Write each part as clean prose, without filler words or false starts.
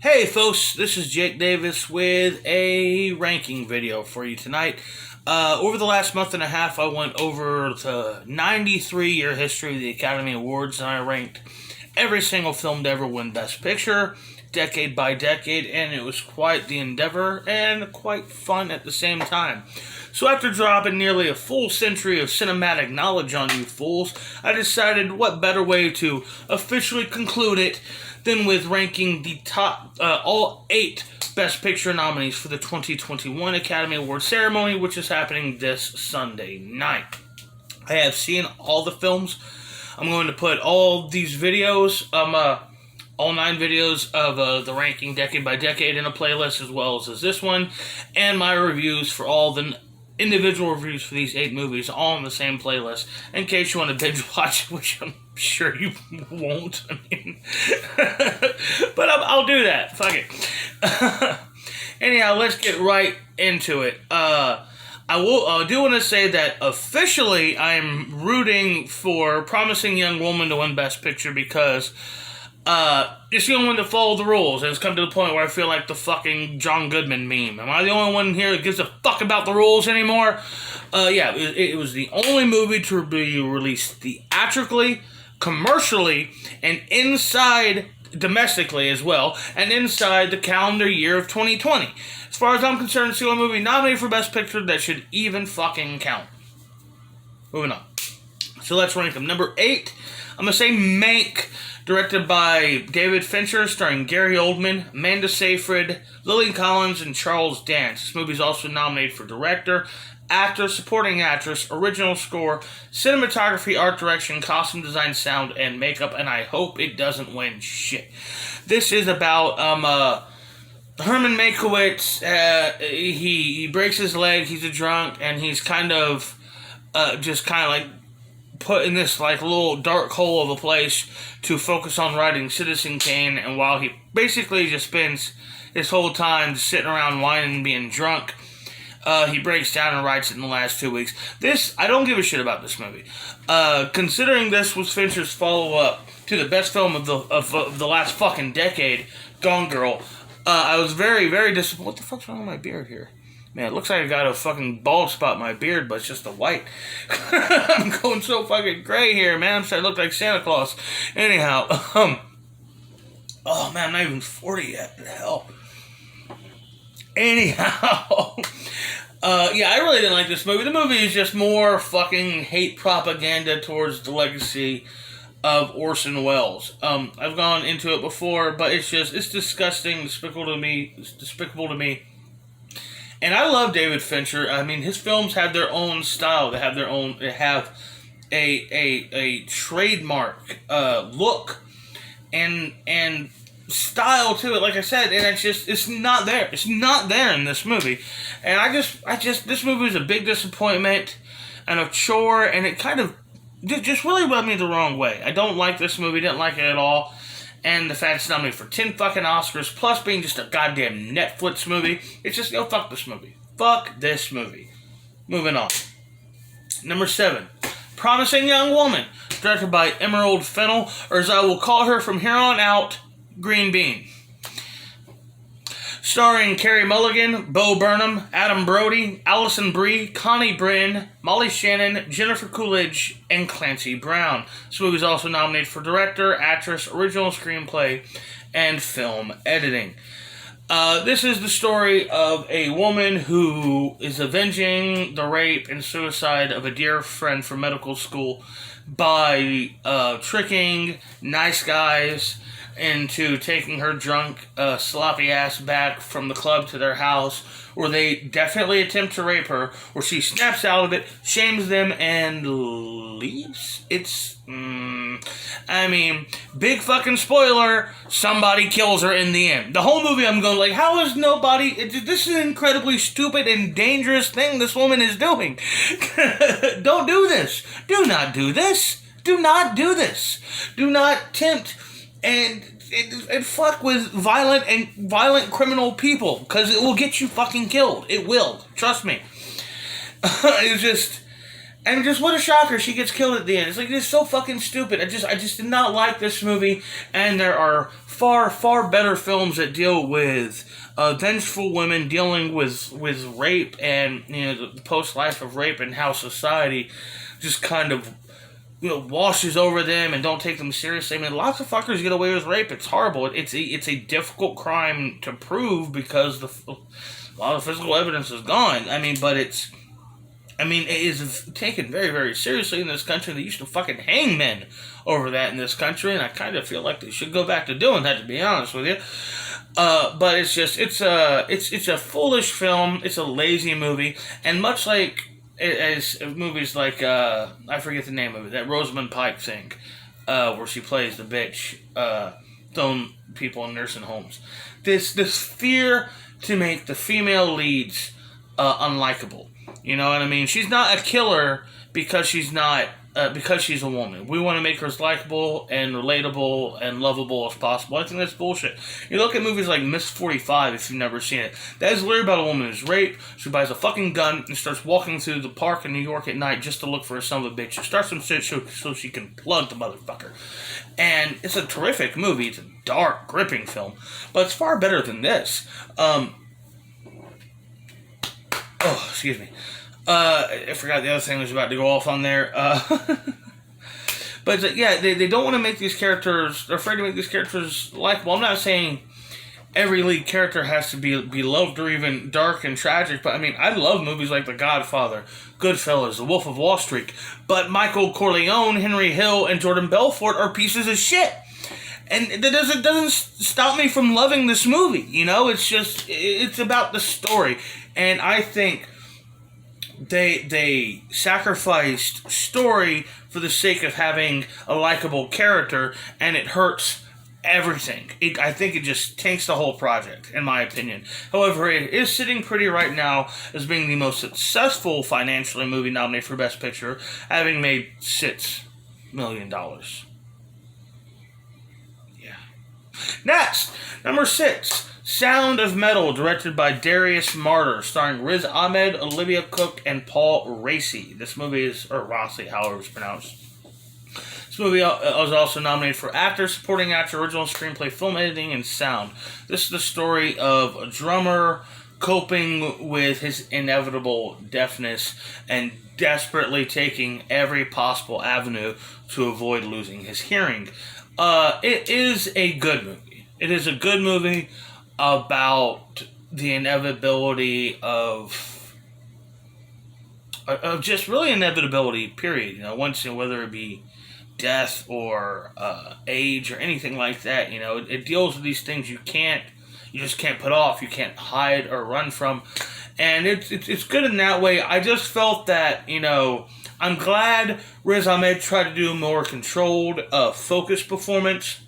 Hey folks, this is Jake Davis with a ranking video for you tonight. Over the last month and a half, I went over the 93-year history of the Academy Awards, and I ranked every single film to ever win Best Picture, decade by decade, and it was quite the endeavor and quite fun at the same time. So after dropping nearly a full century of cinematic knowledge on you fools, I decided what better way to officially conclude it than with ranking the top, all 8 Best Picture nominees for the 2021 Academy Awards ceremony, which is happening this Sunday night. I have seen all the films. I'm going to put all these videos, all 9 videos of the ranking decade by decade in a playlist, as well as this one, and my reviews for all the individual reviews for these 8 movies, all in the same playlist, in case you want to binge watch, which I'm sure you won't. But I'll do that. Fuck it. Anyhow, let's get right into it. I do want to say that officially I'm rooting for Promising Young Woman to win Best Picture because it's the only one to follow the rules, and it's come to the point where I feel like the fucking John Goodman meme. Am I the only one here that gives a fuck about the rules anymore? Yeah, it was the only movie to be released theatrically, commercially, and domestically as well, and inside the calendar year of 2020. As far as I'm concerned, it's the only movie nominated for Best Picture that should even fucking count. Moving on. So let's rank them. Number 8, I'm going to say Mank, directed by David Fincher, starring Gary Oldman, Amanda Seyfried, Lily Collins, and Charles Dance. This movie is also nominated for director, actor, supporting actress, original score, cinematography, art direction, costume design, sound, and makeup, and I hope it doesn't win shit. This is about Herman Mankiewicz. He breaks his leg, he's a drunk, and he's kind of like put in this like little dark hole of a place to focus on writing Citizen Kane, and while he basically just spends his whole time sitting around whining and being drunk, he breaks down and writes it in the last 2 weeks. I don't give a shit about this movie. Considering this was Fincher's follow-up to the best film of the last fucking decade, Gone Girl, I was very, very disappointed. What the fuck's wrong with my beard here? Man, it looks like I got a fucking bald spot in my beard, but it's just a white. I'm going so fucking gray here, man. I'm starting to look like Santa Claus. Anyhow, oh man, I'm not even 40 yet. What the hell? Anyhow, yeah, I really didn't like this movie. The movie is just more fucking hate propaganda towards the legacy of Orson Welles. I've gone into it before, but it's disgusting, despicable to me. And I love David Fincher. I mean, his films have their own style. They have a trademark look and style to it, like I said, and it's not there. It's not there in this movie. And this movie was a big disappointment and a chore, and it kind of just really rubbed me the wrong way. I don't like this movie, didn't like it at all. And the fact it's nominated for 10 fucking Oscars, plus being just a goddamn Netflix movie, it's just, fuck this movie. Fuck this movie. Moving on. Number 7, Promising Young Woman, directed by Emerald Fennell, or as I will call her from here on out, Green Bean. Starring Carey Mulligan, Bo Burnham, Adam Brody, Alison Brie, Connie Britton, Molly Shannon, Jennifer Coolidge, and Clancy Brown. This movie is also nominated for director, actress, original screenplay, and film editing. This is the story of a woman who is avenging the rape and suicide of a dear friend from medical school by tricking nice guys into taking her drunk, sloppy ass back from the club to their house, where they definitely attempt to rape her, where she snaps out of it, shames them, and leaves? Big fucking spoiler, somebody kills her in the end. The whole movie I'm going like, how is nobody... This is an incredibly stupid and dangerous thing this woman is doing. Don't do this. Do not do this. Do not do this. Do not tempt and fuck with violent criminal people, because it will get you fucking killed. It will. Trust me. It's just... And just what a shocker, she gets killed at the end. It's like, it's so fucking stupid. I just did not like this movie. And there are far, far better films that deal with vengeful women dealing with rape and, the post-life of rape and how society just kind of, washes over them and don't take them seriously. I mean, lots of fuckers get away with rape. It's horrible. It's a difficult crime to prove because a lot of physical evidence is gone. But it is taken very, very seriously in this country. They used to fucking hang men over that in this country, and I kind of feel like they should go back to doing that, to be honest with you. But it's a foolish film. It's a lazy movie, and much like as movies like I forget the name of it, that Rosamund Pike thing, where she plays the bitch throwing people in nursing homes. This fear to make the female leads unlikable. You know what I mean? She's not a killer because she's a woman. We want to make her as likable and relatable and lovable as possible. I think that's bullshit. You look at movies like Miss 45, if you've never seen it. That is literally about a woman who's raped. She buys a fucking gun and starts walking through the park in New York at night just to look for a son of a bitch. She starts some shit so she can plug the motherfucker. And it's a terrific movie. It's a dark, gripping film. But it's far better than this. Excuse me. I forgot the other thing I was about to go off on there. But it's like, yeah, they don't want to make these characters, they're afraid to make these characters likable. I'm not saying every lead character has to be loved or even dark and tragic, but I love movies like The Godfather, Goodfellas, The Wolf of Wall Street, but Michael Corleone, Henry Hill, and Jordan Belfort are pieces of shit. And that doesn't stop me from loving this movie, it's about the story. And I think they sacrificed story for the sake of having a likable character, and it hurts everything. I think it just tanks the whole project, in my opinion. However, it is sitting pretty right now as being the most successful financially movie nominated for Best Picture, having made $6 million. Yeah. Next, number 6. Sound of Metal, directed by Darius Martyr, starring Riz Ahmed, Olivia Cook, and Paul Raci. This movie or Rossi, however it's pronounced. This movie was also nominated for Actor, Supporting Actor, Original Screenplay, Film Editing, and Sound. This is the story of a drummer coping with his inevitable deafness and desperately taking every possible avenue to avoid losing his hearing. It is a good movie. It is a good movie about the inevitability of just really inevitability, period. Once, whether it be death or age or anything like that, it deals with these things you just can't put off, you can't hide or run from, and it's good in that way. I just felt that, I'm glad Riz Ahmed tried to do a more controlled, focused performance,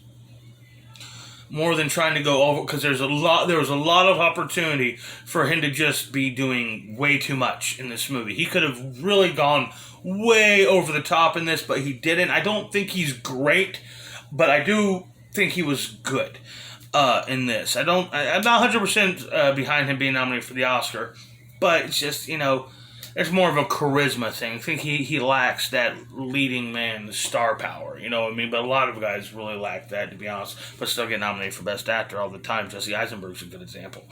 more than trying to go over, because there was a lot of opportunity for him to just be doing way too much in this movie. He could have really gone way over the top in this, but he didn't. I don't think he's great, but I do think he was good in this. I'm not 100% behind him being nominated for the Oscar, but it's just, it's more of a charisma thing. I think he lacks that leading man star power, But a lot of guys really lack that, to be honest, but still get nominated for Best Actor all the time. Jesse Eisenberg's a good example.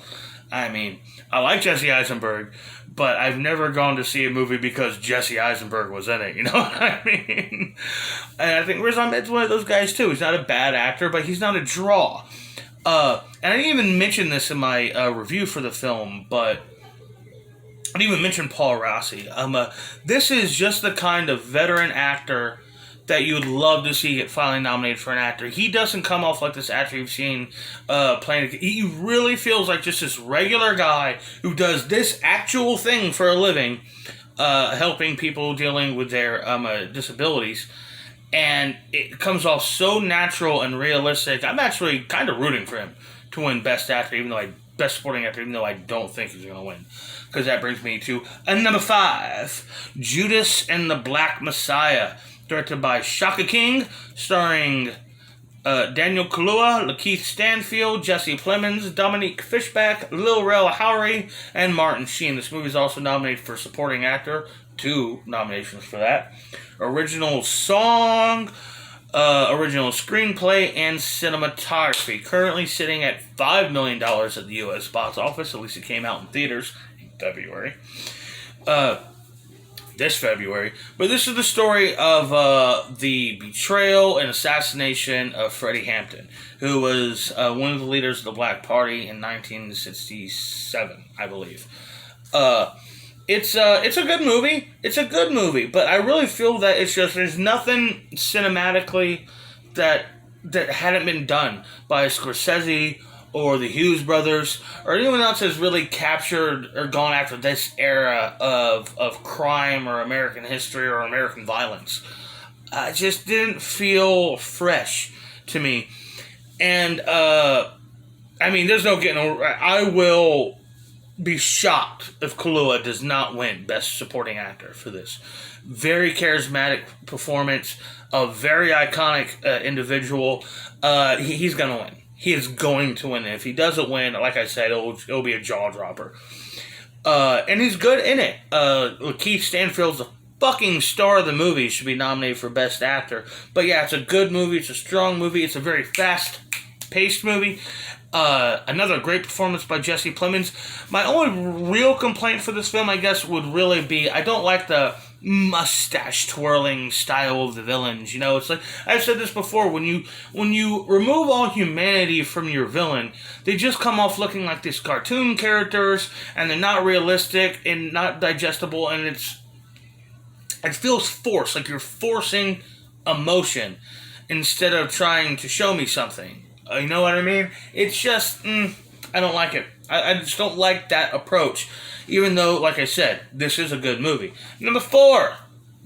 I like Jesse Eisenberg, but I've never gone to see a movie because Jesse Eisenberg was in it, you know what I mean? And I think Riz Ahmed's one of those guys too. He's not a bad actor, but he's not a draw. And I didn't even mention this in my review for the film, but I didn't even mention Paul Raci. This is just the kind of veteran actor that you would love to see get finally nominated for an actor. He doesn't come off like this actor you've seen playing. He really feels like just this regular guy who does this actual thing for a living, helping people dealing with their disabilities. And it comes off so natural and realistic. I'm actually kind of rooting for him to win Best Actor, Best Supporting Actor, even though I don't think he's going to win. Because that brings me to number 5, Judas and the Black Messiah, directed by Shaka King, starring Daniel Kaluuya, Lakeith Stanfield, Jesse Plemons, Dominique Fishback, Lil Rel Howery, and Martin Sheen. This movie is also nominated for Supporting Actor, 2 nominations for that. Original song, original screenplay, and cinematography. Currently sitting at $5 million at the U.S. box office. At least it came out in theaters in February. This February. But this is the story of the betrayal and assassination of Freddie Hampton, who was one of the leaders of the Black Party in 1967, I believe. It's a good movie. It's a good movie, but I really feel that it's just there's nothing cinematically that hadn't been done by Scorsese or the Hughes brothers or anyone else has really captured or gone after this era of crime or American history or American violence. It just didn't feel fresh to me, and I mean, there's no getting over. I will be shocked if Kaluuya does not win Best Supporting Actor for this. Very charismatic performance, a very iconic individual. He's going to win. He is going to win. And if he doesn't win, like I said, it'll be a jaw dropper. And he's good in it. Lakeith Stanfield's the fucking star of the movie. Should be nominated for Best Actor. But yeah, it's a good movie. It's a strong movie. It's a very fast-paced movie. Another great performance by Jesse Plemons. My only real complaint for this film, I guess, would really be I don't like the mustache twirling style of the villains. You know, it's like I've said this before. When you remove all humanity from your villain, they just come off looking like these cartoon characters, and they're not realistic and not digestible, and it feels forced, like you're forcing emotion instead of trying to show me something. You know what I mean? It's just, I don't like it. I just don't like that approach. Even though, like I said, this is a good movie. Number 4,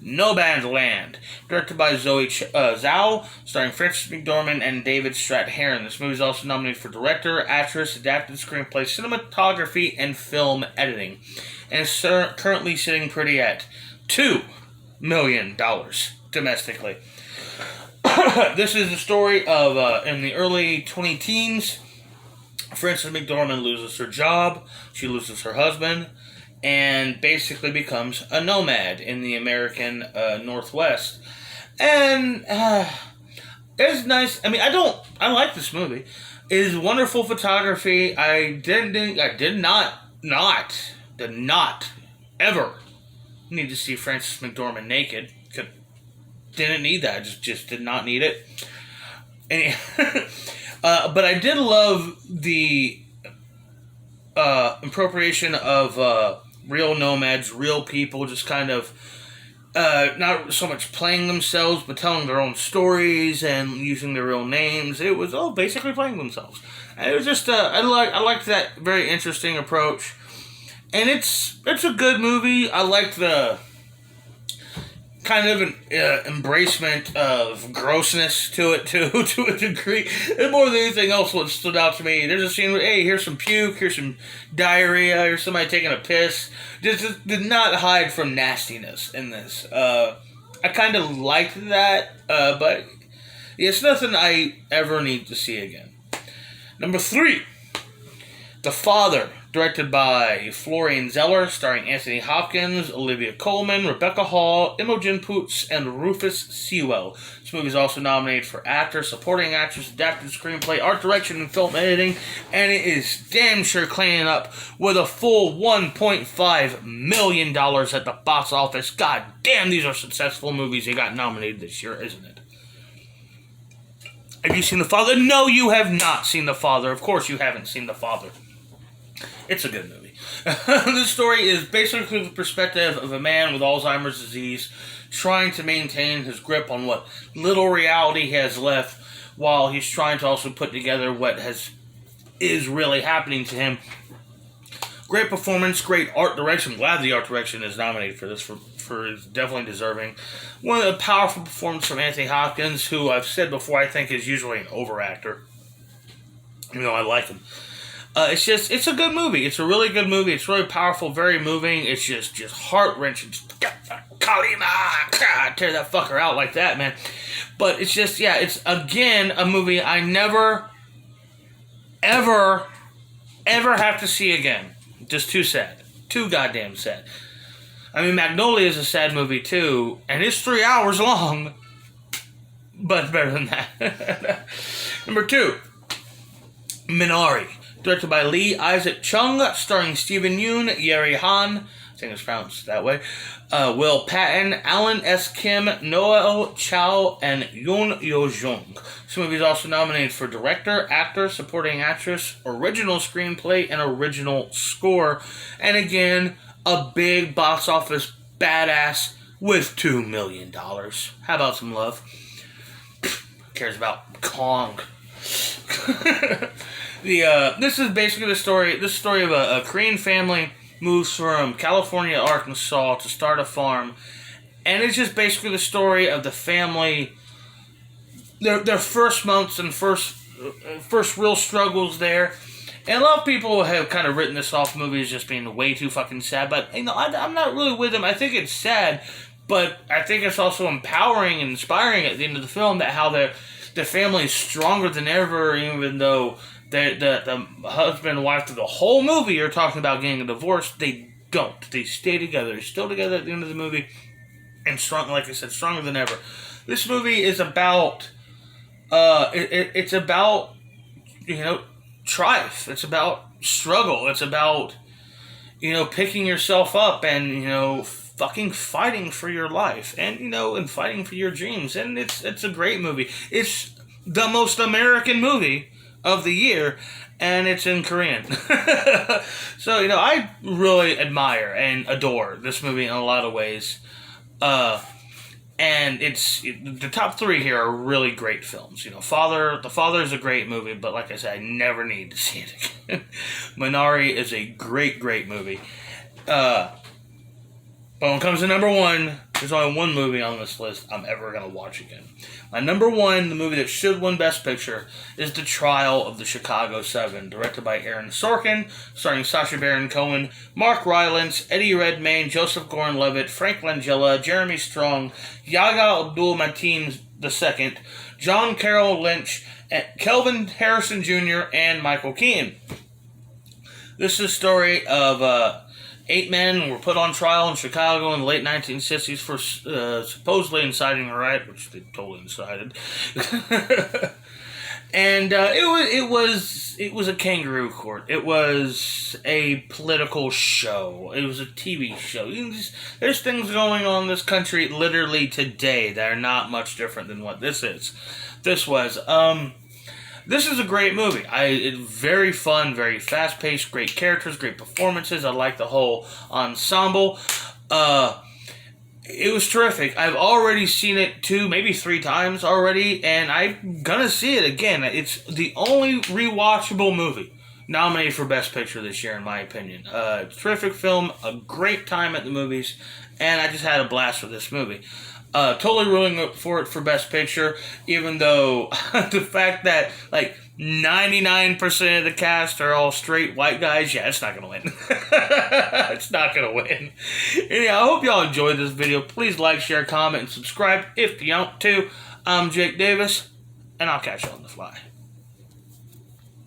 No Man's Land. Directed by Zoe Zhao, starring Frances McDormand and David Strathairn. This movie is also nominated for director, actress, adapted screenplay, cinematography, and film editing. And it's currently sitting pretty at $2 million domestically. This is the story of, in the early 20-teens, Frances McDormand loses her job, she loses her husband, and basically becomes a nomad in the American Northwest. And it's nice. I mean, I like this movie. It is wonderful photography. I did not ever need to see Frances McDormand naked. Didn't need that. Just did not need it. And, but I did love the appropriation of real nomads, real people, just kind of not so much playing themselves, but telling their own stories and using their real names. It was all basically playing themselves. And it was just I liked that very interesting approach, and it's a good movie. I liked the kind of an embracement of grossness to it, too, to a degree. And more than anything else, what stood out to me, there's a scene where, hey, here's some puke, here's some diarrhea, here's somebody taking a piss. Just did not hide from nastiness in this. I kind of liked that, but it's nothing I ever need to see again. Number 3, The Father, directed by Florian Zeller, starring Anthony Hopkins, Olivia Colman, Rebecca Hall, Imogen Poots, and Rufus Sewell. This movie is also nominated for actor, supporting actress, adapted screenplay, art direction, and film editing, and it is damn sure cleaning up with a full $1.5 million at the box office. God damn, these are successful movies that got nominated this year, isn't it? Have you seen The Father? No, you have not seen The Father. Of course you haven't seen The Father. It's a good movie. This story is basically the perspective of a man with Alzheimer's disease trying to maintain his grip on what little reality he has left while he's trying to also put together what is really happening to him. Great performance, great art direction. Glad the art direction is nominated for this, for is definitely deserving. One of the powerful performances from Anthony Hopkins, who I've said before I think is usually an over-actor. Even though I like him. It's a good movie. It's a really good movie. It's really powerful, very moving. It's just heart-wrenching. Kalima! Tear that fucker out like that, man. But it's just, yeah, it's, again, a movie I never, ever have to see again. Just too sad. Too goddamn sad. I mean, Magnolia is a sad movie too, and it's 3 hours long, but better than that. Number 2, Minari, directed by Lee Isaac Chung, starring Stephen Yeun, Yeri Han, I think it's pronounced that way, Will Patton, Alan S. Kim, Noel Chow, and Yoon Yo Jung. This movie is also nominated for Director, Actor, Supporting Actress, Original Screenplay, and Original Score. And again, a big box office badass with $2 million. How about some love? Who cares about Kong? This is basically the story. This story of a Korean family moves from California to Arkansas to start a farm, and it's just basically the story of the family, their first months and first real struggles there. And a lot of people have kind of written this off movie as just being way too fucking sad, but I'm not really with them. I think it's sad, but I think it's also empowering and inspiring at the end of the film that how the family is stronger than ever, even though the husband and wife through the whole movie are talking about getting a divorce. They don't. They stay together. They're still together at the end of the movie, and strong, like I said, stronger than ever. This movie is about, it's about, strife. It's about struggle. It's about, picking yourself up and, fucking fighting for your life and, and fighting for your dreams. And it's a great movie. It's the most American movie of the year, and it's in Korean. So, I really admire and adore this movie in a lot of ways. And the top 3 here are really great films. The Father is a great movie, but like I said, I never need to see it again. Minari is a great, great movie. But when it comes to number 1, there's only one movie on this list I'm ever going to watch again. My number 1, the movie that should win Best Picture, is The Trial of the Chicago 7, directed by Aaron Sorkin, starring Sacha Baron Cohen, Mark Rylance, Eddie Redmayne, Joseph Gordon-Levitt, Frank Langella, Jeremy Strong, Yaga Abdul-Mateen II, John Carroll Lynch, Kelvin Harrison Jr., and Michael Keaton. This is a story of 8 men were put on trial in Chicago in the late 1960s for supposedly inciting a riot, which they totally incited. And it was a kangaroo court. It was a political show. It was a TV show. There's things going on in this country literally today that are not much different than what this is. This is a great movie. It's very fun, very fast-paced, great characters, great performances. I like the whole ensemble. It was terrific. I've already seen it 2, maybe 3 times already, and I'm gonna see it again. It's the only rewatchable movie nominated for Best Picture this year, in my opinion. Terrific film, a great time at the movies, and I just had a blast with this movie. Totally ruling for it for Best Picture, even though the fact that, 99% of the cast are all straight white guys, yeah, it's not going to win. It's not going to win. Anyhow, I hope y'all enjoyed this video. Please like, share, comment, and subscribe if you want to. I'm Jake Davis, and I'll catch you on the fly.